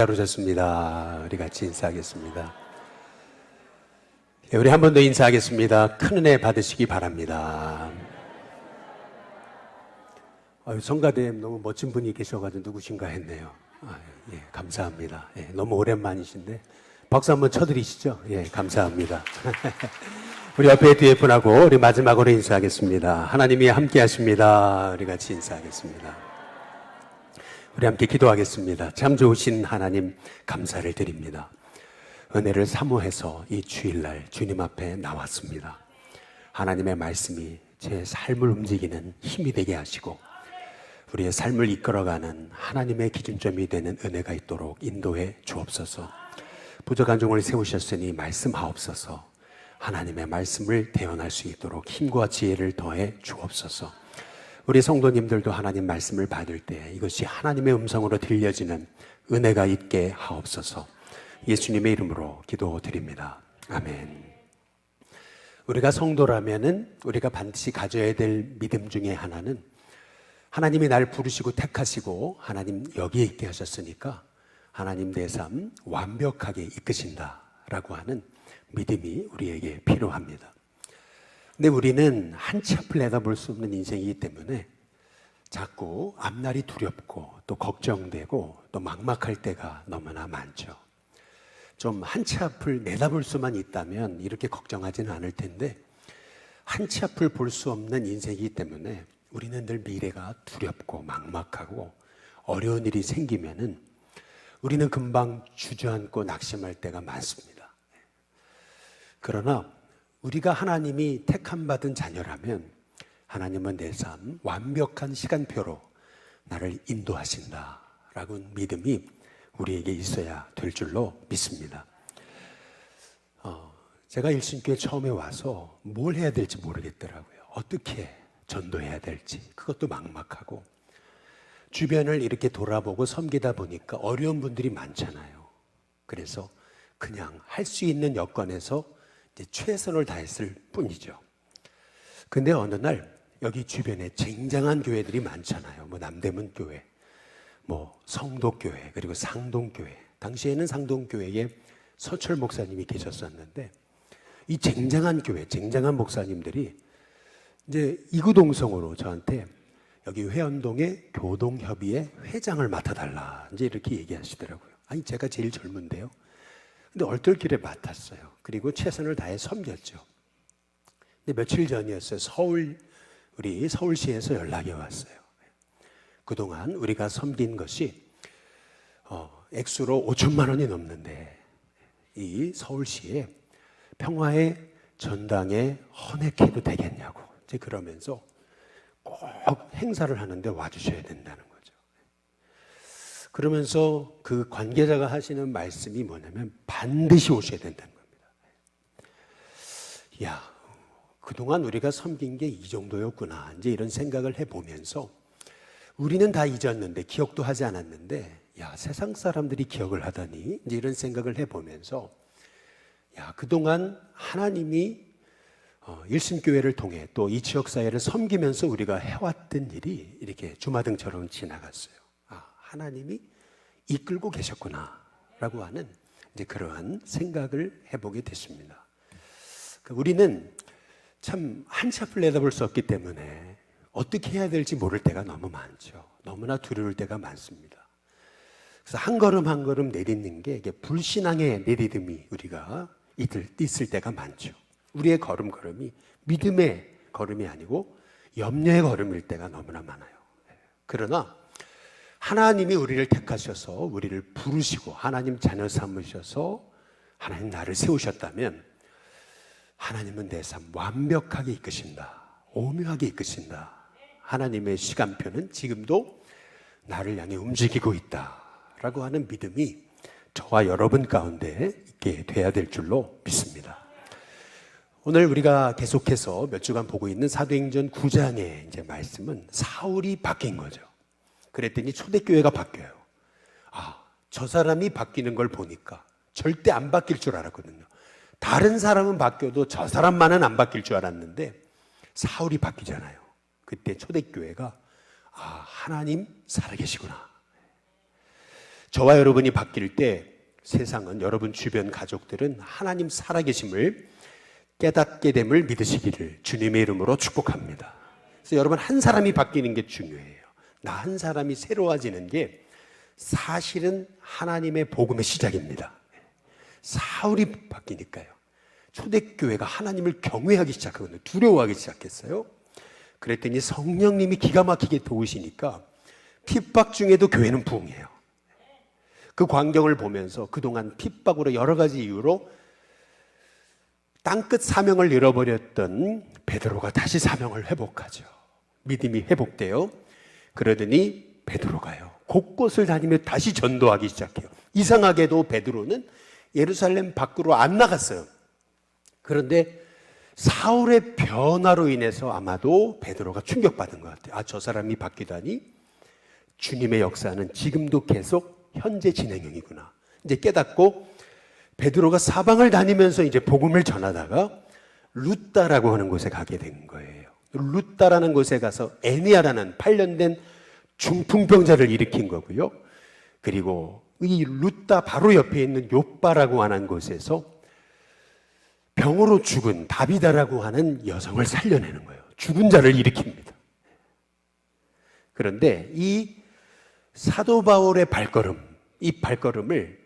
잘 오셨습니다. 우리 같이 인사하겠습니다. 우리 한 번 더 인사하겠습니다. 큰 은혜 받으시기 바랍니다. 성가대님 너무 멋진 분이 계셔가지고 누구신가 했네요. 예, 감사합니다. 예, 너무 오랜만이신데 박수 한번 쳐드리시죠. 예, 감사합니다. 우리 옆에 뒤에 분하고 우리 마지막으로 인사하겠습니다. 하나님이 함께 하십니다. 우리 같이 인사하겠습니다. 우리 함께 기도하겠습니다. 참 좋으신 하나님 감사를 드립니다. 은혜를 사모해서 이 주일날 주님 앞에 나왔습니다. 하나님의 말씀이 제 삶을 움직이는 힘이 되게 하시고 우리의 삶을 이끌어가는 하나님의 기준점이 되는 은혜가 있도록 인도해 주옵소서. 부족한 종을 세우셨으니 말씀하옵소서. 하나님의 말씀을 대언할 수 있도록 힘과 지혜를 더해 주옵소서. 우리 성도님들도 하나님 말씀을 받을 때 이것이 하나님의 음성으로 들려지는 은혜가 있게 하옵소서. 예수님의 이름으로 기도드립니다. 아멘. 우리가 성도라면은 우리가 반드시 가져야 될 믿음 중에 하나는 하나님이 날 부르시고 택하시고 하나님 여기에 있게 하셨으니까 하나님 내 삶 완벽하게 이끄신다라고 하는 믿음이 우리에게 필요합니다. 근데 우리는 한치 앞을 내다볼 수 없는 인생이기 때문에 자꾸 앞날이 두렵고 또 걱정되고 또 막막할 때가 너무나 많죠. 좀 한치 앞을 내다볼 수만 있다면 이렇게 걱정하지는 않을 텐데 한치 앞을 볼 수 없는 인생이기 때문에 우리는 늘 미래가 두렵고 막막하고 어려운 일이 생기면은 우리는 금방 주저앉고 낙심할 때가 많습니다. 그러나 우리가 하나님이 택함 받은 자녀라면 하나님은 내 삶 완벽한 시간표로 나를 인도하신다라고 믿음이 우리에게 있어야 될 줄로 믿습니다. 제가 일신교회 처음에 와서 뭘 해야 될지 모르겠더라고요. 어떻게 전도해야 될지 그것도 막막하고 주변을 이렇게 돌아보고 섬기다 보니까 어려운 분들이 많잖아요. 그래서 그냥 할 수 있는 여건에서 이제 최선을 다했을 뿐이죠. 근데 어느 날 여기 주변에 쟁쟁한 교회들이 많잖아요. 뭐 남대문 교회, 뭐 성도교회, 그리고 상동교회. 당시에는 상동교회에 서철 목사님이 계셨었는데 이 쟁쟁한 교회, 쟁쟁한 목사님들이 이제 이구동성으로 저한테 여기 회원동의 교동협의회 회장을 맡아달라 이제 이렇게 얘기하시더라고요. 아니 제가 제일 젊은데요. 근데 얼떨결에 맡았어요. 그리고 최선을 다해 섬겼죠. 근데 며칠 전이었어요. 우리 서울시에서 연락이 왔어요. 그동안 우리가 섬긴 것이 액수로 5천만 원이 넘는데 이 서울시에 평화의 전당에 헌액해도 되겠냐고 이제 그러면서 꼭 행사를 하는데 와주셔야 된다는 거죠. 그러면서 그 관계자가 하시는 말씀이 뭐냐면 반드시 오셔야 된다는 겁니다. 야, 그동안 우리가 섬긴 게 이 정도였구나 이제 이런 생각을 해보면서 우리는 다 잊었는데 기억도 하지 않았는데 야 세상 사람들이 기억을 하다니 이제 이런 생각을 해보면서 야 그동안 하나님이 일신교회를 통해 또 이 지역사회를 섬기면서 우리가 해왔던 일이 이렇게 주마등처럼 지나갔어요. 아 하나님이 이끌고 계셨구나 라고 하는 이제 그러한 생각을 해보게 됐습니다. 우리는 참 한치 앞을 내다볼 수 없기 때문에 어떻게 해야 될지 모를 때가 너무 많죠. 너무나 두려울 때가 많습니다. 그래서 한 걸음 한 걸음 내딛는 게 이게 불신앙의 내딛음이 우리가 있을 때가 많죠. 우리의 걸음걸음이 믿음의 걸음이 아니고 염려의 걸음일 때가 너무나 많아요. 그러나 하나님이 우리를 택하셔서 우리를 부르시고 하나님 자녀 삼으셔서 하나님 나를 세우셨다면 하나님은 내 삶 완벽하게 이끄신다. 오묘하게 이끄신다. 하나님의 시간표는 지금도 나를 향해 움직이고 있다라고 하는 믿음이 저와 여러분 가운데 있게 돼야 될 줄로 믿습니다. 오늘 우리가 계속해서 몇 주간 보고 있는 사도행전 9장의 이제 말씀은 사울이 바뀐 거죠. 그랬더니 초대교회가 바뀌어요. 아, 저 사람이 바뀌는 걸 보니까 절대 안 바뀔 줄 알았거든요. 다른 사람은 바뀌어도 저 사람만은 안 바뀔 줄 알았는데 사울이 바뀌잖아요. 그때 초대교회가 아, 하나님 살아계시구나. 저와 여러분이 바뀔 때 세상은, 여러분 주변 가족들은 하나님 살아계심을 깨닫게 됨을 믿으시기를 주님의 이름으로 축복합니다. 그래서 여러분, 한 사람이 바뀌는 게 중요해요. 나 한 사람이 새로워지는 게 사실은 하나님의 복음의 시작입니다. 사울이 바뀌니까요. 초대교회가 하나님을 경외하기 시작하거든요. 두려워하기 시작했어요. 그랬더니 성령님이 기가 막히게 도우시니까 핍박 중에도 교회는 부흥해요. 그 광경을 보면서 그동안 핍박으로 여러 가지 이유로 땅끝 사명을 잃어버렸던 베드로가 다시 사명을 회복하죠. 믿음이 회복돼요. 그러더니 베드로가요, 곳곳을 다니며 다시 전도하기 시작해요. 이상하게도 베드로는 예루살렘 밖으로 안 나갔어요. 그런데 사울의 변화로 인해서 아마도 베드로가 충격받은 것 같아요. 아, 저 사람이 바뀌다니 주님의 역사는 지금도 계속 현재 진행형이구나. 이제 깨닫고 베드로가 사방을 다니면서 이제 복음을 전하다가 루따라고 하는 곳에 가게 된 거예요. 루따라는 곳에 가서 애니아라는 8년 된 중풍병자를 일으킨 거고요. 그리고 이 루따 바로 옆에 있는 요빠라고 하는 곳에서 병으로 죽은 다비다라고 하는 여성을 살려내는 거예요. 죽은 자를 일으킵니다. 그런데 이 사도 바울의 발걸음, 이 발걸음을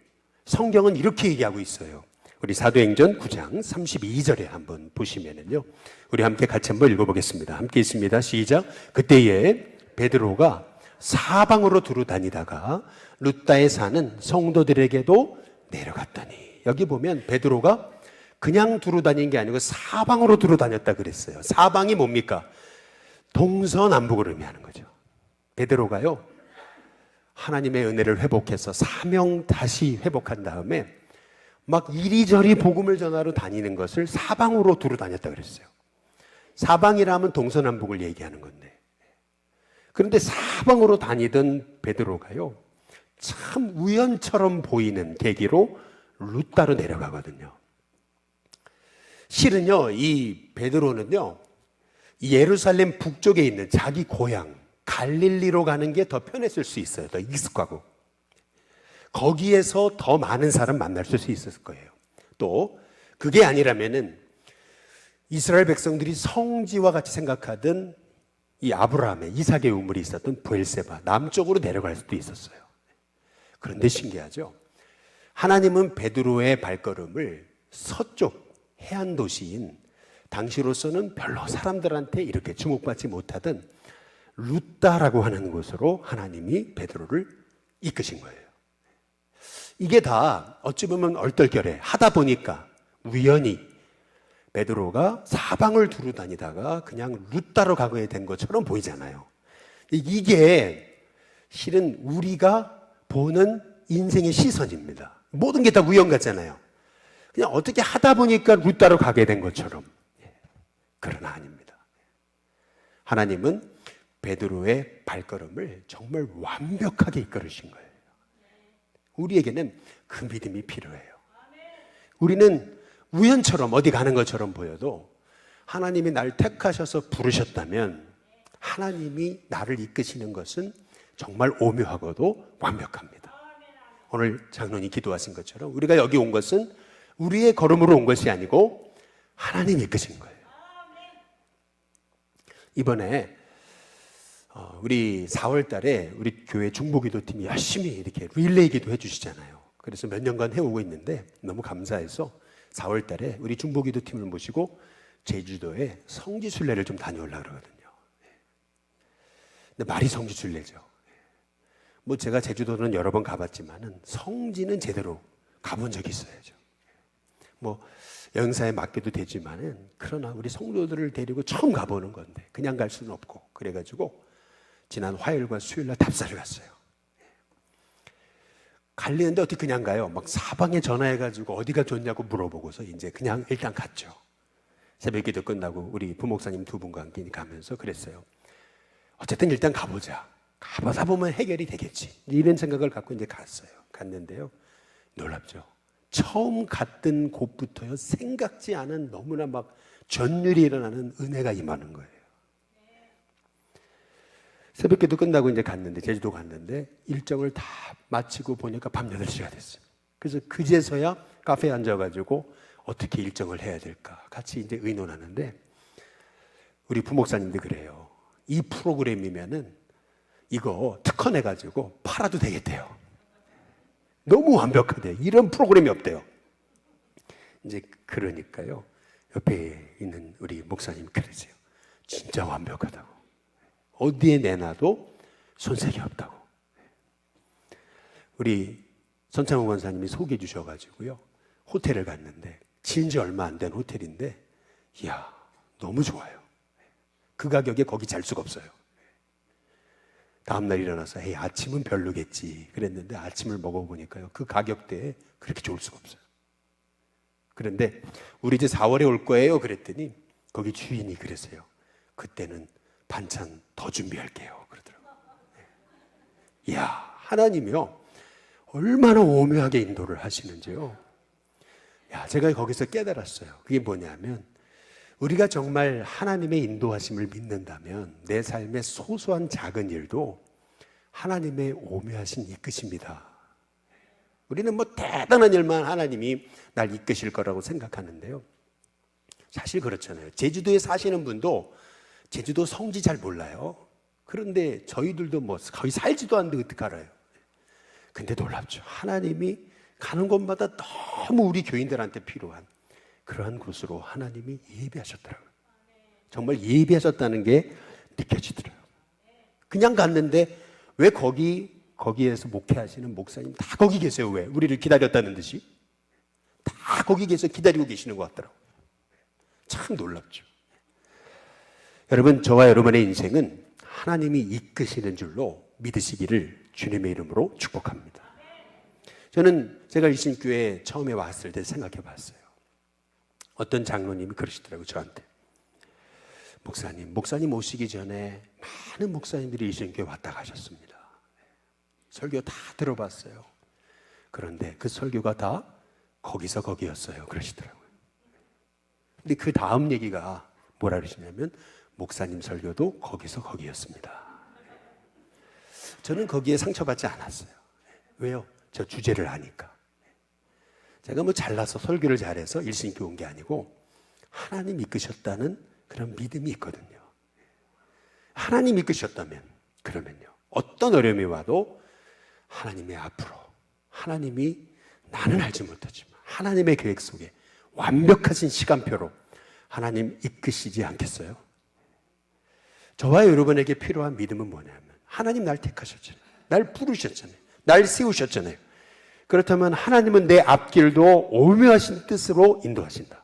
성경은 이렇게 얘기하고 있어요. 우리 사도행전 9장 32절에 한번 보시면은요, 우리 함께 같이 한번 읽어보겠습니다. 함께 있습니다. 시작. 그때에 베드로가 사방으로 두루 다니다가 루따에 사는 성도들에게도 내려갔더니, 여기 보면 베드로가 그냥 두루 다닌 게 아니고 사방으로 두루 다녔다 그랬어요. 사방이 뭡니까? 동서남북을 의미하는 거죠. 베드로가요, 하나님의 은혜를 회복해서 사명 다시 회복한 다음에 막 이리저리 복음을 전하러 다니는 것을 사방으로 두루 다녔다 그랬어요. 사방이라면 동서남북을 얘기하는 건데, 그런데 사방으로 다니던 베드로가요, 참 우연처럼 보이는 계기로 루따로 내려가거든요. 실은요, 이 베드로는요, 예루살렘 북쪽에 있는 자기 고향 갈릴리로 가는 게 더 편했을 수 있어요. 더 익숙하고. 거기에서 더 많은 사람 만날 수 있었을 거예요. 또 그게 아니라면은 이스라엘 백성들이 성지와 같이 생각하던 이 아브라함의, 이삭의 우물이 있었던 브엘세바 남쪽으로 내려갈 수도 있었어요. 그런데 신기하죠. 하나님은 베드로의 발걸음을 서쪽 해안 도시인, 당시로서는 별로 사람들한테 이렇게 주목받지 못하던 루따라고 하는 곳으로 하나님이 베드로를 이끄신 거예요. 이게 다 어찌 보면 얼떨결에 하다 보니까 우연히 베드로가 사방을 두루 다니다가 그냥 루따로 가게 된 것처럼 보이잖아요. 이게 실은 우리가 보는 인생의 시선입니다. 모든 게 다 우연 같잖아요. 그냥 어떻게 하다 보니까 루따로 가게 된 것처럼. 그러나 아닙니다. 하나님은 베드로의 발걸음을 정말 완벽하게 이끌으신 거예요. 우리에게는 그 믿음이 필요해요. 우리는 우연처럼 어디 가는 것처럼 보여도 하나님이 날 택하셔서 부르셨다면 하나님이 나를 이끄시는 것은 정말 오묘하고도 완벽합니다. 오늘 장로님이 기도하신 것처럼 우리가 여기 온 것은 우리의 걸음으로 온 것이 아니고 하나님이 이끄신 거예요. 이번에 우리 4월 달에 우리 교회 중보기도팀이 열심히 이렇게 릴레이 기도 해주시잖아요. 그래서 몇 년간 해오고 있는데 너무 감사해서 4월 달에 우리 중보기도팀을 모시고 제주도에 성지순례를 좀 다녀오려고 그러거든요. 근데 말이 성지순례죠. 뭐 제가 제주도는 여러 번 가봤지만은 성지는 제대로 가본 적이 있어야죠. 뭐 여행사에 맡겨도 되지만은, 그러나 우리 성도들을 데리고 처음 가보는 건데 그냥 갈 수는 없고, 그래가지고 지난 화요일과 수요일날 답사를 갔어요. 갈리는데 어떻게 그냥 가요? 막 사방에 전화해가지고 어디가 좋냐고 물어보고서 이제 그냥 일단 갔죠. 새벽기도 끝나고 우리 부목사님 두 분과 함께 가면서 그랬어요. 어쨌든 일단 가보자. 가보다 보면 해결이 되겠지. 이런 생각을 갖고 이제 갔어요. 갔는데요, 놀랍죠. 처음 갔던 곳부터요, 생각지 않은 너무나 막 전율이 일어나는 은혜가 임하는 거예요. 새벽기도 끝나고 이제 갔는데, 제주도 갔는데 일정을 다 마치고 보니까 밤 8시가 됐어요. 그래서 그제서야 카페에 앉아가지고 어떻게 일정을 해야 될까 같이 이제 의논하는데, 우리 부목사님도 그래요. 이 프로그램이면은 이거 특허내가지고 팔아도 되겠대요. 너무 완벽하대. 이런 프로그램이 없대요. 이제 그러니까요, 옆에 있는 우리 목사님 그러세요. 진짜 완벽하다고. 어디에 내놔도 손색이 없다고. 우리 전창훈 권사님이 소개해 주셔가지고요, 호텔을 갔는데, 지은 지 얼마 안 된 호텔인데, 이야, 너무 좋아요. 그 가격에 거기 잘 수가 없어요. 다음날 일어나서 에이, 아침은 별로겠지 그랬는데, 아침을 먹어보니까요, 그 가격대에 그렇게 좋을 수가 없어요. 그런데 우리 이제 4월에 올 거예요 그랬더니 거기 주인이 그랬어요. 그때는 반찬 더 준비할게요 그러더라고요. 이야, 하나님이요 얼마나 오묘하게 인도를 하시는지요. 야, 제가 거기서 깨달았어요. 그게 뭐냐면, 우리가 정말 하나님의 인도하심을 믿는다면 내 삶의 소소한 작은 일도 하나님의 오묘하신 이끄십니다. 우리는 뭐 대단한 일만 하나님이 날 이끄실 거라고 생각하는데요, 사실 그렇잖아요. 제주도에 사시는 분도 제주도 성지 잘 몰라요. 그런데 저희들도 뭐 거의 살지도 않는데 어떻게 알아요? 근데 놀랍죠. 하나님이 가는 곳마다 너무 우리 교인들한테 필요한 그러한 곳으로 하나님이 예비하셨더라고요. 정말 예비하셨다는 게 느껴지더라고요. 그냥 갔는데 왜 거기에서 목회하시는 목사님 다 거기 계세요. 왜? 우리를 기다렸다는 듯이 다 거기 계서 기다리고 계시는 것 같더라고요. 참 놀랍죠. 여러분, 저와 여러분의 인생은 하나님이 이끄시는 줄로 믿으시기를 주님의 이름으로 축복합니다. 저는 제가 일신교회에 처음에 왔을 때 생각해 봤어요. 어떤 장로님이 그러시더라고요, 저한테. 목사님 오시기 전에 많은 목사님들이 일신교회 왔다 가셨습니다. 설교 다 들어봤어요. 그런데 그 설교가 다 거기서 거기였어요 그러시더라고요. 근데 그 다음 얘기가 뭐라 그러시냐면, 목사님 설교도 거기서 거기였습니다. 저는 거기에 상처받지 않았어요. 왜요? 저 주제를 아니까. 제가 뭐 잘나서 설교를 잘해서 일신교회 온 게 아니고 하나님 이끄셨다는 그런 믿음이 있거든요. 하나님 이끄셨다면, 그러면요, 어떤 어려움이 와도 하나님의 앞으로, 하나님이 나는 알지 못하지만 하나님의 계획 속에 완벽하신 시간표로 하나님 이끄시지 않겠어요? 저와 여러분에게 필요한 믿음은 뭐냐면, 하나님 날 택하셨잖아요. 날 부르셨잖아요. 날 세우셨잖아요. 그렇다면 하나님은 내 앞길도 오묘하신 뜻으로 인도하신다.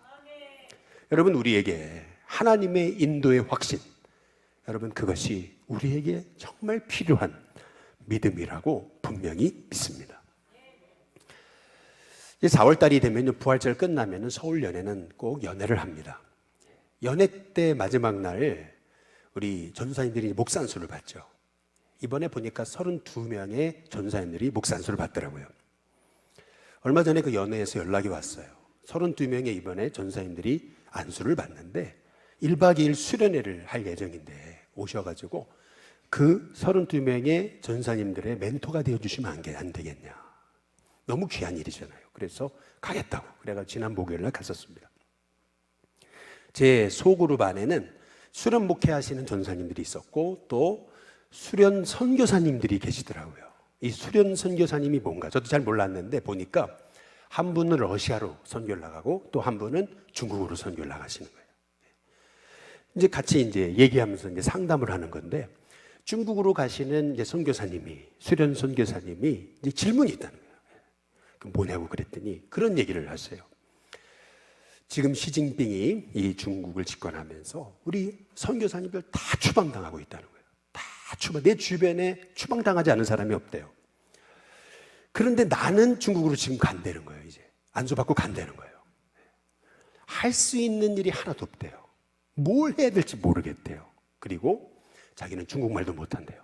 여러분, 우리에게 하나님의 인도의 확신, 여러분, 그것이 우리에게 정말 필요한 믿음이라고 분명히 믿습니다. 이제 4월달이 되면 부활절 끝나면 서울 연회는 꼭 연회를 합니다. 연회 때 마지막 날 우리 전사님들이 목산수를 받죠. 이번에 보니까 32명의 전사님들이 목산수를 받더라고요. 얼마 전에 그 연회에서 연락이 왔어요. 32명의 이번에 전사님들이 안수를 받는데 1박 2일 수련회를 할 예정인데 오셔가지고 그 32명의 전사님들의 멘토가 되어주시면 안 되겠냐. 너무 귀한 일이잖아요. 그래서 가겠다고. 그래서 지난 목요일날 갔었습니다. 제 소그룹 안에는 수련 목회하시는 전사님들이 있었고 또 수련 선교사님들이 계시더라고요. 이 수련 선교사님이 뭔가 저도 잘 몰랐는데 보니까 한 분은 러시아로 선교를 나가고 또 한 분은 중국으로 선교를 나가시는 거예요. 이제 같이 이제 얘기하면서 이제 상담을 하는 건데, 중국으로 가시는 이제 선교사님이, 수련 선교사님이 이제 질문이 있다는 거예요. 그 뭐냐고 그랬더니 그런 얘기를 하세요. 지금 시진핑이 이 중국을 집권하면서 우리 선교사님들 다 추방당하고 있다는 거예요. 다 내 주변에 추방당하지 않은 사람이 없대요. 그런데 나는 중국으로 지금 간다는 거예요. 이제 안수받고 간다는 거예요. 할 수 있는 일이 하나도 없대요. 뭘 해야 될지 모르겠대요. 그리고 자기는 중국말도 못한대요.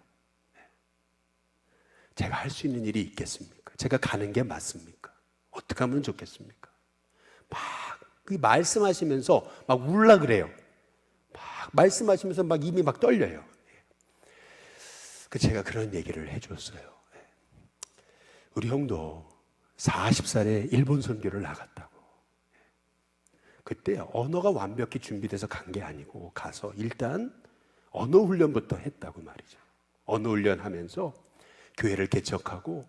제가 할 수 있는 일이 있겠습니까? 제가 가는 게 맞습니까? 어떻게 하면 좋겠습니까? 막 말씀하시면서 막 울라 그래요. 막 말씀하시면서 막 입이 막 떨려요. 제가 그런 얘기를 해줬어요. 우리 형도 40살에 일본 선교를 나갔다고. 그때 언어가 완벽히 준비돼서 간 게 아니고 가서 일단 언어 훈련부터 했다고 말이죠. 언어 훈련하면서 교회를 개척하고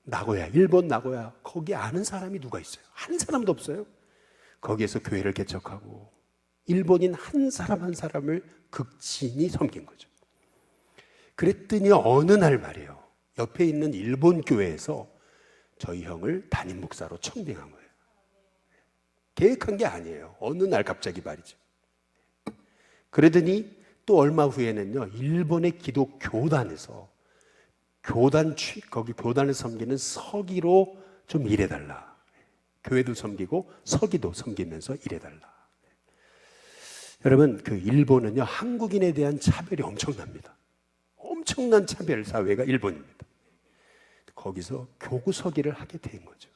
나고야, 일본 나고야 거기 아는 사람이 누가 있어요? 아는 사람도 없어요. 거기에서 교회를 개척하고 일본인 한 사람 한 사람을 극진히 섬긴 거죠. 그랬더니 어느 날 말이에요. 옆에 있는 일본 교회에서 저희 형을 담임 목사로 청빙한 거예요. 계획한 게 아니에요. 어느 날 갑자기 말이죠. 그러더니 또 얼마 후에는요, 일본의 기독 교단에서 거기 교단을 섬기는 서기로 좀 일해달라. 교회도 섬기고 서기도 섬기면서 일해달라. 여러분, 그 일본은요, 한국인에 대한 차별이 엄청납니다. 엄청난 차별 사회가 일본입니다. 거기서 교구 서기를 하게 된 거죠.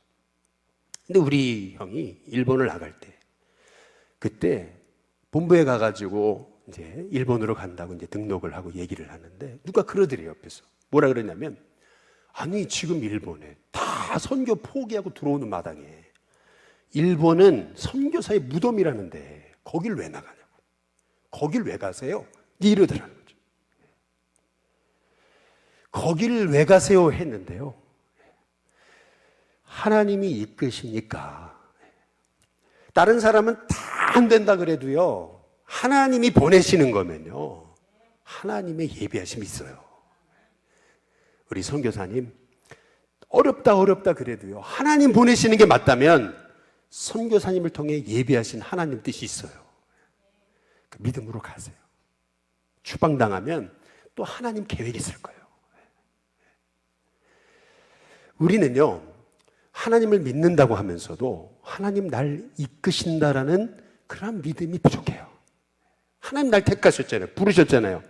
근데 우리 형이 일본을 나갈 때, 그때 본부에 가가지고 이제 일본으로 간다고 이제 등록을 하고 얘기를 하는데 누가 그러더래요, 옆에서. 뭐라 그러냐면, 아니, 지금 일본에 다 선교 포기하고 들어오는 마당에 일본은 선교사의 무덤이라는데 거길 왜 나가냐고. 거길 왜 가세요? 이러더라는 거죠. 거길 왜 가세요? 했는데요. 하나님이 이끄시니까 다른 사람은 다 안 된다 그래도요, 하나님이 보내시는 거면요, 하나님의 예비하심이 있어요. 우리 선교사님, 어렵다 그래도요, 하나님 보내시는 게 맞다면 선교사님을 통해 예비하신 하나님 뜻이 있어요. 그 믿음으로 가세요. 추방당하면 또 하나님 계획이 있을 거예요. 우리는요, 하나님을 믿는다고 하면서도 하나님 날 이끄신다라는 그런 믿음이 부족해요. 하나님 날 택하셨잖아요. 부르셨잖아요.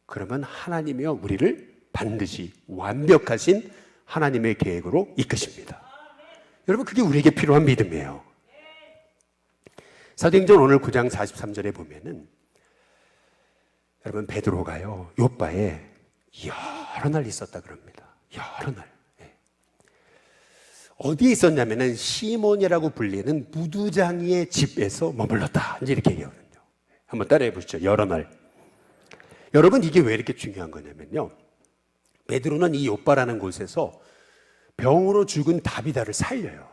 그러면 하나님이요, 우리를 반드시 완벽하신 하나님의 계획으로 이끄십니다. 여러분, 그게 우리에게 필요한 믿음이에요. 사도행전 오늘 9장 43절에 보면은 여러분, 베드로가요, 요바에 여러 날 있었다 그럽니다. 여러 날. 어디에 있었냐면은 시몬이라고 불리는 무두장이의 집에서 머물렀다. 이제 이렇게 얘기하거든요. 한번 따라해 보시죠. 여러 날. 여러분, 이게 왜 이렇게 중요한 거냐면요, 베드로는 이 요바라는 곳에서 병으로 죽은 다비다를 살려요.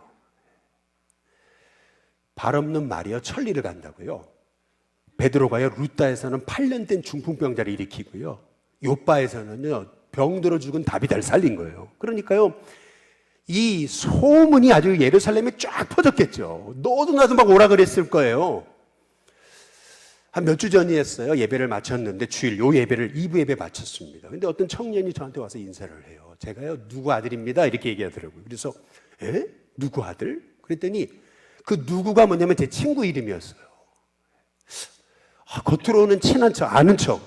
발 없는 말이요, 천리를 간다고요. 베드로가요, 루다에서는 8년 된 중풍병자를 일으키고요, 요바에서는요, 병들어 죽은 다비다를 살린 거예요. 그러니까요, 이 소문이 아주 예루살렘에 쫙 퍼졌겠죠. 너도 나도 막 오라 그랬을 거예요. 한 몇 주 전이었어요. 예배를 마쳤는데, 주일 요 예배를 2부 예배 마쳤습니다. 근데 어떤 청년이 저한테 와서 인사를 해요. 제가요, 누구 아들입니다, 이렇게 얘기하더라고요. 그래서 누구 아들? 그랬더니 그 누구가 뭐냐면 제 친구 이름이었어요. 겉으로는 친한 척, 아는 척.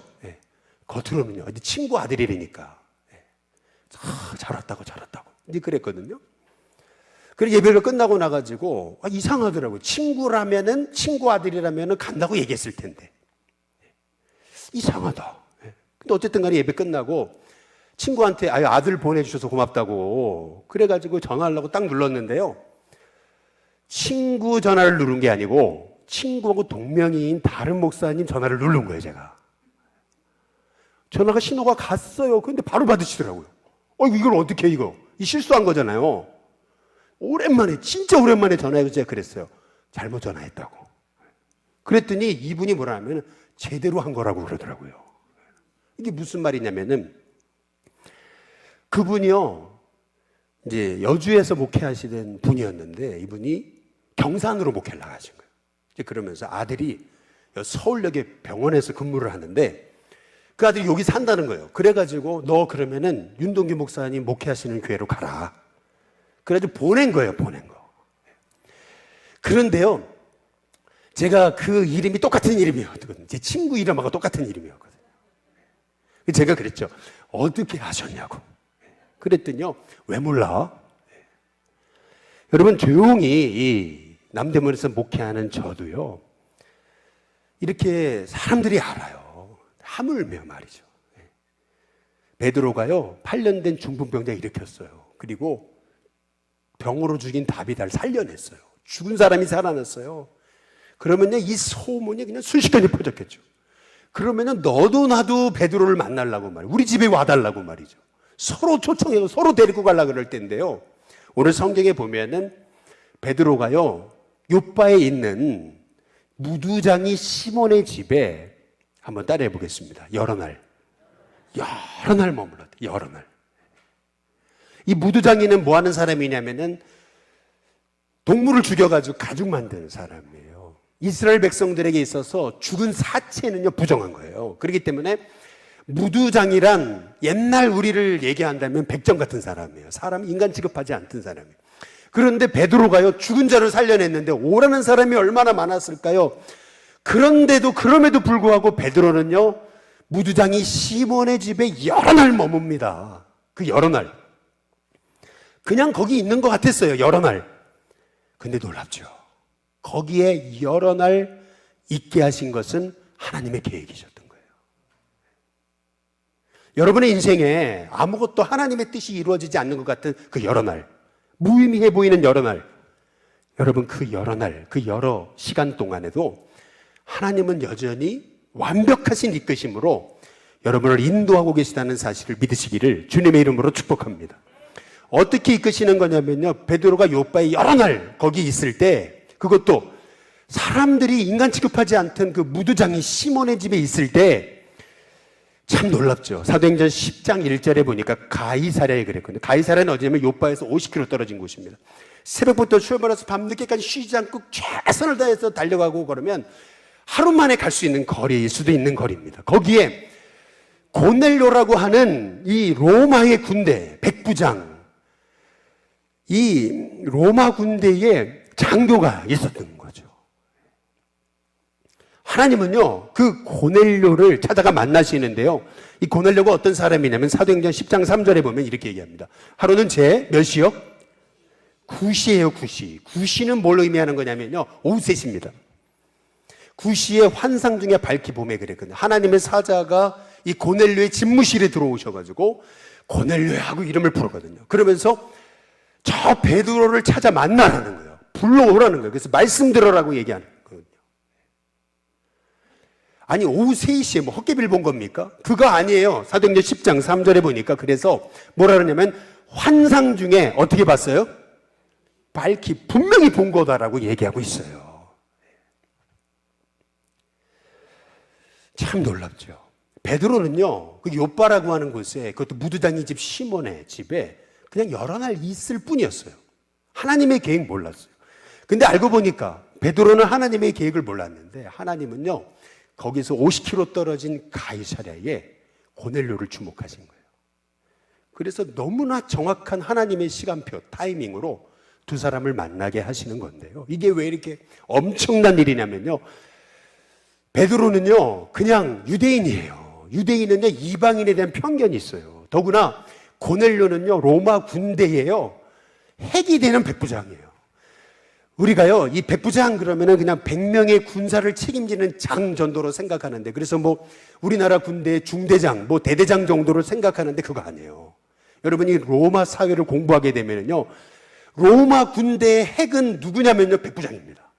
겉으로는요, 친구 아들이라니까. 잘 왔다고. 이제 그랬거든요. 그래서 예배가 끝나고 나가지고 이상하더라고요. 친구라면은, 친구 아들이라면은 간다고 얘기했을 텐데. 이상하다. 근데 어쨌든 간에 예배 끝나고 친구한테 아들 보내주셔서 고맙다고 그래가지고 전화하려고 딱 눌렀는데요, 친구 전화를 누른 게 아니고 친구하고 동명이인 다른 목사님 전화를 누른 거예요. 제가 전화가 신호가 갔어요. 근데 바로 받으시더라고요. 이걸 어떻게 이거 이 실수한 거잖아요. 오랜만에, 진짜 오랜만에 전화해서 제가 그랬어요. 잘못 전화했다고. 그랬더니 이분이 뭐라 하면 제대로 한 거라고 그러더라고요. 이게 무슨 말이냐면은, 그분이요, 이제 여주에서 목회하시던 분이었는데 이분이 경산으로 목회를 나가신 거예요. 이제 그러면서 아들이 서울역에 병원에서 근무를 하는데 그 아들이 여기 산다는 거예요. 그래가지고 너 그러면은 윤동규 목사님 목회하시는 교회로 가라. 그래가지고 보낸 거예요. 그런데요, 제가 그 이름이 똑같은 이름이었거든요. 제 친구 이름하고 똑같은 이름이었거든요. 제가 그랬죠. 어떻게 하셨냐고. 그랬더니요, 왜 몰라? 여러분, 조용히 이 남대문에서 목회하는 저도요, 이렇게 사람들이 알아요. 하물며 말이죠. 베드로가요 8년 된 중풍병자 일으켰어요. 그리고 병으로 죽인 다비다를 살려냈어요. 죽은 사람이 살아났어요. 그러면요 이 소문이 그냥 순식간에 퍼졌겠죠. 그러면은 너도 나도 베드로를 만나려고 말이에요. 우리 집에 와달라고 말이죠. 서로 초청해서 서로 데리고 가려고 그럴 텐데요. 오늘 성경에 보면은 베드로가요 요바에 있는 무두장이 시몬의 집에 한번 따라해 보겠습니다. 여러 날 머물렀대. 여러 날. 이 무두장이는 뭐 하는 사람이냐면은 동물을 죽여가지고 가죽 만드는 사람이에요. 이스라엘 백성들에게 있어서 죽은 사체는요 부정한 거예요. 그렇기 때문에 무두장이란 옛날 우리를 얘기한다면 백정 같은 사람이에요. 사람 인간 취급하지 않던 사람이에요. 그런데 베드로가요 죽은 자를 살려냈는데 오라는 사람이 얼마나 많았을까요? 그런데도 그럼에도 불구하고 베드로는요 무두장이 시몬의 집에 여러 날 머뭅니다. 그 여러 날 그냥 거기 있는 것 같았어요. 여러 날. 근데 놀랍죠. 거기에 여러 날 있게 하신 것은 하나님의 계획이셨던 거예요. 여러분의 인생에 아무것도 하나님의 뜻이 이루어지지 않는 것 같은 그 여러 날, 무의미해 보이는 여러 날, 여러분 그 여러 날, 그 여러 시간 동안에도 하나님은 여전히 완벽하신 이끄심으로 여러분을 인도하고 계시다는 사실을 믿으시기를 주님의 이름으로 축복합니다. 어떻게 이끄시는 거냐면요, 베드로가 요바에 여러 날 거기 있을 때, 그것도 사람들이 인간 취급하지 않던 그 무두장이 시몬의 집에 있을 때 참 놀랍죠. 사도행전 10장 1절에 보니까 가이사랴에 그랬거든요. 가이사랴는 어디냐면 요바에서 50km 떨어진 곳입니다. 새벽부터 출발해서 밤늦게까지 쉬지 않고 최선을 다해서 달려가고 그러면 하루 만에 갈 수 있는 거리일 수도 있는 거리입니다. 거기에 고넬료라고 하는 이 로마의 군대, 백부장, 이 로마 군대의 장교가 있었던 거죠. 하나님은요, 그 고넬료를 찾아가 만나시는데요. 이 고넬료가 어떤 사람이냐면 사도행전 10장 3절에 보면 이렇게 얘기합니다. 하루는 몇 시요? 9시예요, 9시. 9시는 뭘 의미하는 거냐면요, 오후 3시입니다. 9시에 환상 중에 밝히 봄에 그랬거든요. 하나님의 사자가 이 고넬료의 집무실에 들어오셔가지고 고넬료하고 이름을 부르거든요. 그러면서 저 베드로를 찾아 만나라는 거예요. 불러오라는 거예요. 그래서 말씀 들어라고 얘기하는 거거든요. 아니 오후 3시에 뭐 헛개비를 본 겁니까? 그거 아니에요. 사도행전 10장 3절에 보니까 그래서 뭐라 그러냐면 환상 중에 어떻게 봤어요? 밝히 분명히 본 거다라고 얘기하고 있어요. 참 놀랍죠. 베드로는요, 그 요바라고 하는 곳에, 그것도 무두장이 집 시몬의 집에 그냥 여러 날 있을 뿐이었어요. 하나님의 계획 몰랐어요. 근데 알고 보니까 베드로는 하나님의 계획을 몰랐는데 하나님은요, 거기서 50km 떨어진 가이사랴에 고넬료를 주목하신 거예요. 그래서 너무나 정확한 하나님의 시간표, 타이밍으로 두 사람을 만나게 하시는 건데요. 이게 왜 이렇게 엄청난 일이냐면요, 베드로는요 그냥 유대인이에요. 유대인은요 이방인에 대한 편견이 있어요. 더구나 고넬료는요 로마 군대예요. 핵이 되는 백부장이에요. 우리가요 이 백부장 그러면은 그냥 100명의 군사를 책임지는 장 정도로 생각하는데, 그래서 뭐 우리나라 군대의 중대장, 뭐 대대장 정도로 생각하는데 그거 아니에요. 여러분이 로마 사회를 공부하게 되면은요, 로마 군대의 핵은 누구냐면요 백부장입니다.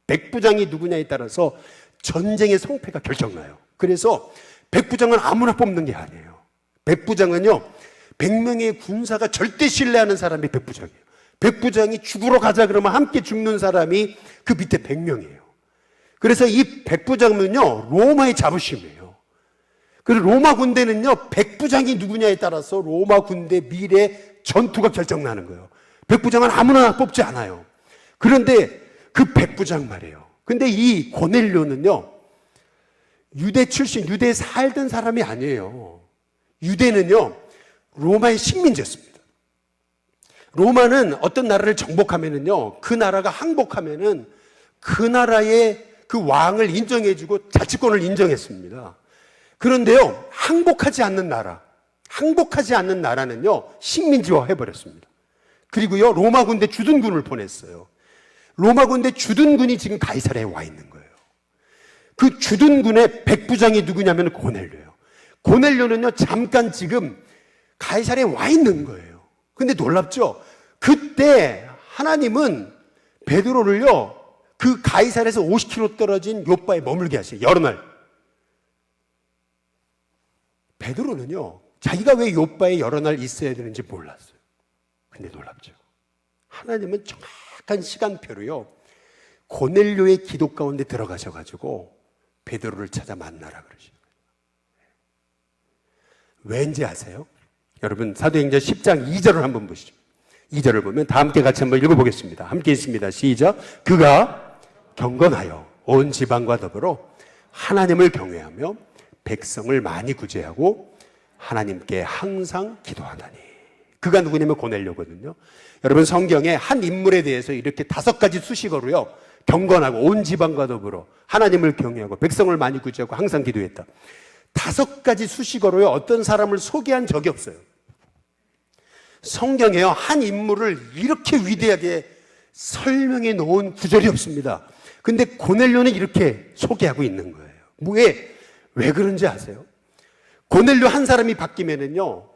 백부장이 누구냐에 따라서 전쟁의 성패가 결정나요. 그래서 백부장은 아무나 뽑는 게 아니에요. 백부장은요 100명의 군사가 절대 신뢰하는 사람이 백부장이에요. 백부장이 죽으러 가자 그러면 함께 죽는 사람이 그 밑에 100명이에요. 그래서 이 백부장은요 로마의 자부심이에요. 그리고 로마 군대는요 백부장이 누구냐에 따라서 로마 군대 미래 전투가 결정나는 거예요. 백부장은 아무나 뽑지 않아요. 그런데 그 백부장 말이에요. 근데 이 고넬료는요 유대 출신, 유대에 살던 사람이 아니에요. 유대는요 로마의 식민지였습니다. 로마는 어떤 나라를 정복하면은요, 그 나라가 항복하면은 그 나라의 그 왕을 인정해주고 자치권을 인정했습니다. 그런데요, 항복하지 않는 나라는요, 식민지화 해버렸습니다. 그리고요, 로마 군대 주둔군을 보냈어요. 로마 군대 주둔군이 지금 가이사랴에 와 있는 거예요. 그 주둔군의 백부장이 누구냐면 고넬료예요. 고넬료는요, 잠깐 지금 가이사랴에 와 있는 거예요. 근데 놀랍죠? 그때 하나님은 베드로를요, 그 가이사랴에서 50km 떨어진 요바에 머물게 하세요. 여러 날. 베드로는요, 자기가 왜 요바에 여러 날 있어야 되는지 몰랐어요. 근데 놀랍죠? 하나님은 정확한 시간표로요, 고넬료의 기도 가운데 들어가셔가지고 베드로를 찾아 만나라 그러시는 거예요. 왠지 아세요? 여러분, 사도행전 10장 2절을 한번 보시죠. 2절을 보면 다 함께 같이 한번 읽어보겠습니다. 함께 있습니다. 시작. 그가 경건하여 온 지방과 더불어 하나님을 경외하며 백성을 많이 구제하고 하나님께 항상 기도하다니. 그가 누구냐면 고넬료거든요. 여러분, 성경에 한 인물에 대해서 이렇게 5가지 수식어로요, 경건하고 온 지방과 더불어 하나님을 경외하고 백성을 많이 구제하고 항상 기도했다. 5가지 수식어로요, 어떤 사람을 소개한 적이 없어요. 성경에요, 한 인물을 이렇게 위대하게 설명해 놓은 구절이 없습니다. 근데 고넬료는 이렇게 소개하고 있는 거예요. 왜 그런지 아세요? 고넬료 한 사람이 바뀌면은요,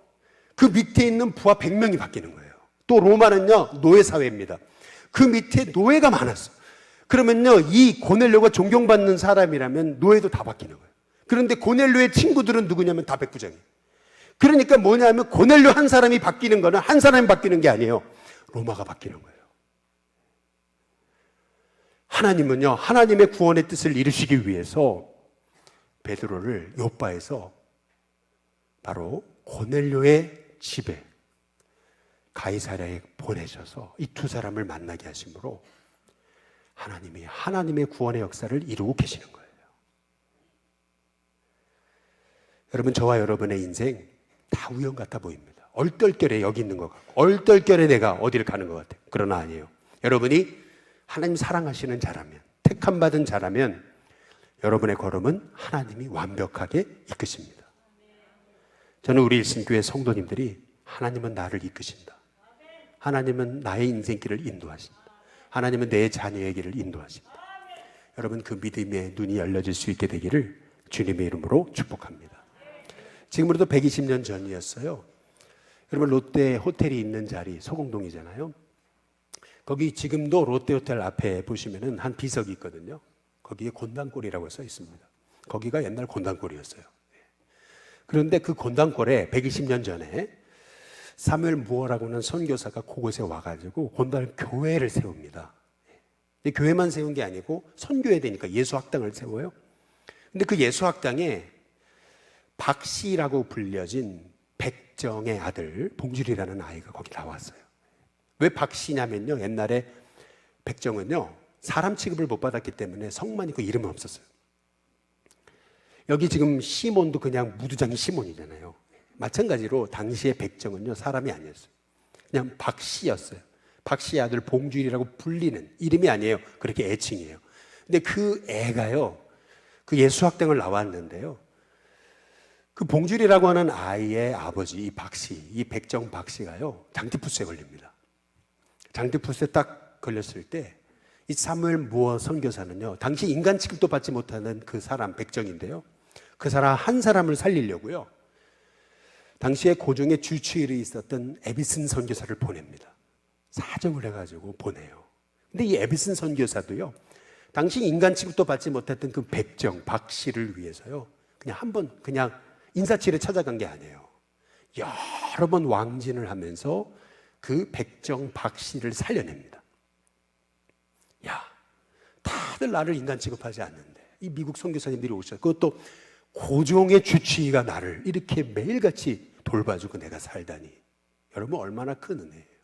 그 밑에 있는 부하 100명이 바뀌는 거예요. 또 로마는요, 노예사회입니다. 그 밑에 노예가 많았어요. 그러면요, 이 고넬료가 존경받는 사람이라면 노예도 다 바뀌는 거예요. 그런데 고넬료의 친구들은 누구냐면 다 백부장이에요. 그러니까 뭐냐면 고넬료 한 사람이 바뀌는 거는 한 사람이 바뀌는 게 아니에요. 로마가 바뀌는 거예요. 하나님은요, 하나님의 구원의 뜻을 이루시기 위해서 베드로를 요바에서 바로 고넬료의 집에 가이사랴에 보내셔서 이 2사람을 만나게 하심으로 하나님이 하나님의 구원의 역사를 이루고 계시는 거예요. 여러분, 저와 여러분의 인생 다 우연 같아 보입니다. 얼떨결에 여기 있는 것 같고, 얼떨결에 내가 어디를 가는 것 같아요. 그러나 아니에요. 여러분이 하나님 사랑하시는 자라면, 택함받은 자라면 여러분의 걸음은 하나님이 완벽하게 이끄십니다. 저는 우리 일신교회 성도님들이 하나님은 나를 이끄신다. 하나님은 나의 인생길을 인도하신다. 하나님은 내 자녀의 길을 인도하신다. 여러분, 그 믿음의 눈이 열려질 수 있게 되기를 주님의 이름으로 축복합니다. 지금으로도 120년 전이었어요. 여러분, 롯데 호텔이 있는 자리 서공동이잖아요. 거기 지금도 롯데호텔 앞에 보시면은 한 비석이 있거든요. 거기에 곤단골이라고 써 있습니다. 거기가 옛날 곤단골이었어요. 그런데 그 곤단골에 120년 전에 사무엘 무어라고는 선교사가 그곳에 와가지고 곤단 교회를 세웁니다. 교회만 세운 게 아니고 선교해야 되니까 예수학당을 세워요. 근데 그 예수학당에 박씨라고 불려진 백정의 아들 봉줄이라는 아이가 거기 나왔어요. 왜 박씨냐면요, 옛날에 백정은요, 사람 취급을 못 받았기 때문에 성만 있고 이름은 없었어요. 여기 지금 시몬도 그냥 무두장이 시몬이잖아요. 마찬가지로 당시의 백정은요, 사람이 아니었어요. 그냥 박씨였어요. 박씨의 아들 봉줄이라고 불리는 이름이 아니에요. 그렇게 애칭이에요. 근데 그 애가요, 그 예수학당을 나왔는데요, 그 봉줄이라고 하는 아이의 아버지 이 박씨, 이 백정 박씨가요, 장티푸스에 걸립니다. 장티푸스에 딱 걸렸을 때 이 사무엘 무어 선교사는요, 당시 인간 취급도 받지 못하는 그 사람 백정인데요, 그 사람 한 사람을 살리려고요, 당시에 고종의 주치의로 있었던 에비슨 선교사를 보냅니다. 사정을 해가지고 보내요. 근데 이 에비슨 선교사도요, 당시 인간 취급도 받지 못했던 그 백정 박씨를 위해서요, 그냥 한번 그냥 인사치레 찾아간 게 아니에요. 여러 번 왕진을 하면서 그 백정 박씨를 살려냅니다. 야, 다들 나를 인간 취급하지 않는데 이 미국 선교사님들이 오셔서, 그것도 고종의 주치의가 나를 이렇게 매일같이 돌봐주고 내가 살다니, 여러분 얼마나 큰 은혜예요.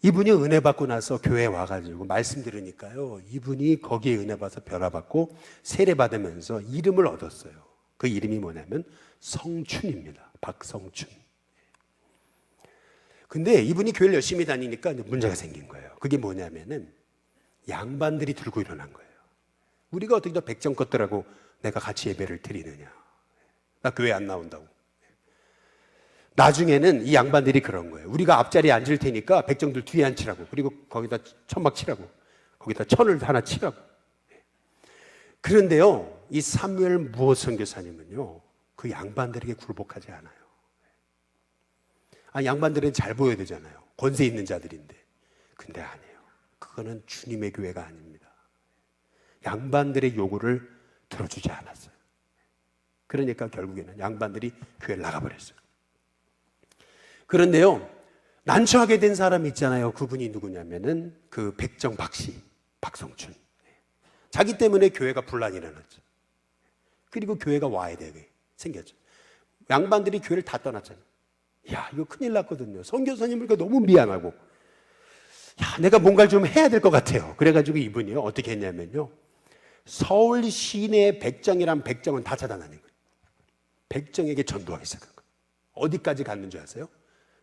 이분이 은혜 받고 나서 교회에 와가지고 말씀 들으니까요, 이분이 거기에 은혜 받아서 변화받고 세례 받으면서 이름을 얻었어요. 그 이름이 뭐냐면 성춘입니다. 박성춘. 근데 이분이 교회를 열심히 다니니까 문제가 생긴 거예요. 그게 뭐냐면은 양반들이 들고 일어난 거예요. 우리가 어떻게 더 백정 것들하고 내가 같이 예배를 드리느냐, 나 교회 안 나온다고. 나중에는 이 양반들이 그런 거예요. 우리가 앞자리에 앉을 테니까 백정들 뒤에 앉히라고, 그리고 거기다 천막 치라고, 거기다 천을 하나 치라고. 그런데요, 이 사무엘 무어 선교사님은요, 그 양반들에게 굴복하지 않아요. 양반들은 잘 보여야 되잖아요. 권세 있는 자들인데. 근데 아니에요. 그거는 주님의 교회가 아닙니다. 양반들의 요구를 들어주지 않았어요. 그러니까 결국에는 양반들이 교회를 나가버렸어요. 그런데요, 난처하게 된 사람이 있잖아요. 그분이 누구냐면은 그 백정 박씨, 박성춘. 자기 때문에 교회가 분란이 일어났죠. 그리고 교회가 와야 되게 생겼죠. 양반들이 교회를 다 떠났잖아요. 야, 이거 큰일 났거든요. 선교사님을 너무 미안하고, 야, 내가 뭔가를 좀 해야 될 것 같아요. 그래가지고 이분이요, 어떻게 했냐면요, 서울 시내 백정이란 백정은 다 차단하는 거예요. 백정에게 전도하기 시작한 거예요. 어디까지 갔는 줄 아세요?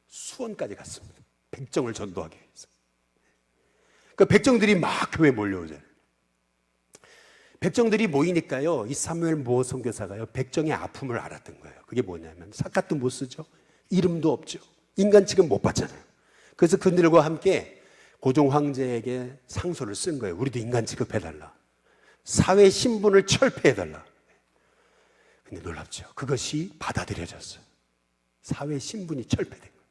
수원까지 갔습니다. 백정을 전도하기 위해서. 그 백정들이 막 교회에 몰려오잖아요. 백정들이 모이니까요, 이 사무엘 모 선교사가요, 백정의 아픔을 알았던 거예요. 그게 뭐냐면 사카도 못 쓰죠. 이름도 없죠. 인간 취급 못 받잖아요. 그래서 그들과 함께 고종 황제에게 상소를 쓴 거예요. 우리도 인간 취급해달라. 사회 신분을 철폐해달라. 근데 놀랍죠. 그것이 받아들여졌어요. 사회 신분이 철폐된 거예요.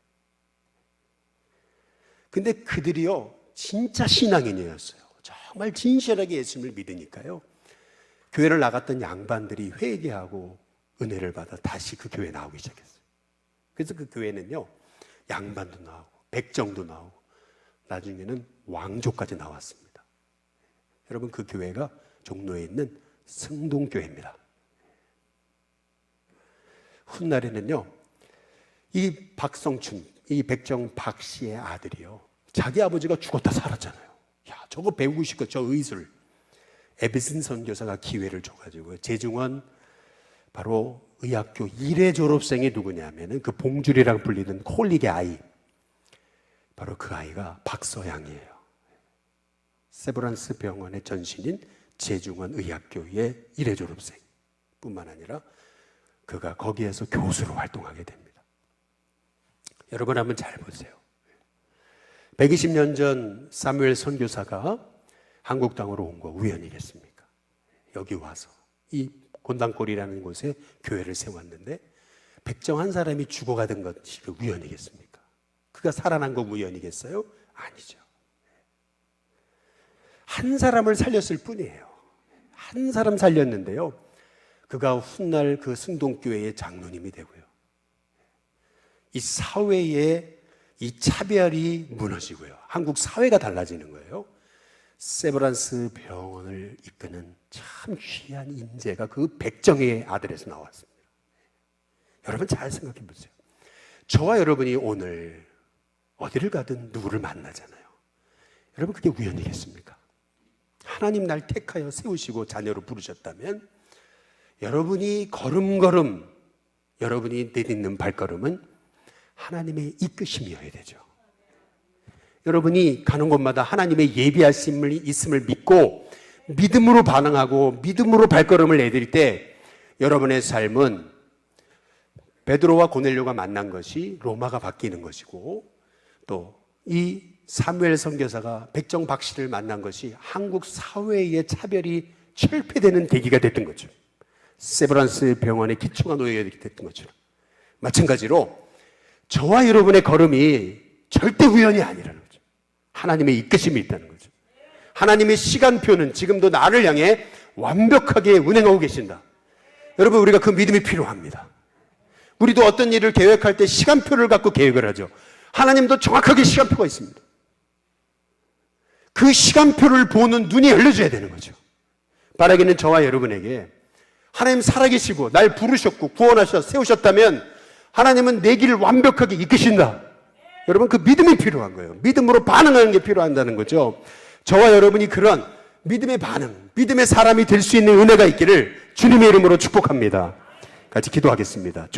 근데 그들이요, 진짜 신앙인이었어요. 정말 진실하게 예수님을 믿으니까요, 교회를 나갔던 양반들이 회개하고 은혜를 받아 다시 그 교회에 나오기 시작했어요. 그래서 그 교회는요, 양반도 나오고 백정도 나오고 나중에는 왕족까지 나왔습니다. 여러분, 그 교회가 종로에 있는 승동교회입니다. 훗날에는요, 이 박성춘, 이 백정 박 씨의 아들이요, 자기 아버지가 죽었다 살았잖아요. 야, 저거 배우고 싶고, 저 의술. 에비슨 선교사가 기회를 줘가지고 재중원, 바로 의학교 1회 졸업생이 누구냐면은 그 봉줄이랑 불리는 콜릭의 아이, 바로 그 아이가 박서양이에요. 세브란스 병원의 전신인 재중원 의학교의 1회 졸업생 뿐만 아니라 그가 거기에서 교수로 활동하게 됩니다. 여러분 한번 잘 보세요. 120년 전 사무엘 선교사가 한국 땅으로 온 거 우연이겠습니까? 여기 와서 이 곤당골이라는 곳에 교회를 세웠는데 백정 한 사람이 죽어가던 것이 우연이겠습니까? 그가 살아난 거 우연이겠어요? 아니죠. 한 사람을 살렸을 뿐이에요. 한 사람 살렸는데요, 그가 훗날 그 승동교회의 장로님이 되고요, 이 사회의 이 차별이 무너지고요, 한국 사회가 달라지는 거예요. 세브란스 병원을 이끄는 참 귀한 인재가 그 백정의 아들에서 나왔습니다. 여러분 잘 생각해 보세요. 저와 여러분이 오늘 어디를 가든 누구를 만나잖아요. 여러분, 그게 우연이겠습니까? 하나님 날 택하여 세우시고 자녀로 부르셨다면 여러분이 걸음걸음, 여러분이 내딛는 발걸음은 하나님의 이끄심이어야 되죠. 여러분이 가는 곳마다 하나님의 예비하심이 있음을 믿고 믿음으로 반응하고 믿음으로 발걸음을 내딜 때 여러분의 삶은 베드로와 고넬료가 만난 것이 로마가 바뀌는 것이고, 또 이 사무엘 선교사가 백정 박 씨를 만난 것이 한국 사회의 차별이 철폐되는 계기가 됐던 거죠. 세브란스 병원의 기초가 놓여야 됐던 것처럼 마찬가지로 저와 여러분의 걸음이 절대 우연이 아니라는 거죠. 하나님의 이끄심이 있다는 거죠. 하나님의 시간표는 지금도 나를 향해 완벽하게 운행하고 계신다. 여러분, 우리가 그 믿음이 필요합니다. 우리도 어떤 일을 계획할 때 시간표를 갖고 계획을 하죠. 하나님도 정확하게 시간표가 있습니다. 그 시간표를 보는 눈이 열려져야 되는 거죠. 바라기는 저와 여러분에게 하나님 살아계시고 날 부르셨고 구원하셔 세우셨다면 하나님은 내 길을 완벽하게 이끄신다. 여러분, 그 믿음이 필요한 거예요. 믿음으로 반응하는 게 필요한다는 거죠. 저와 여러분이 그런 믿음의 반응, 믿음의 사람이 될 수 있는 은혜가 있기를 주님의 이름으로 축복합니다. 같이 기도하겠습니다.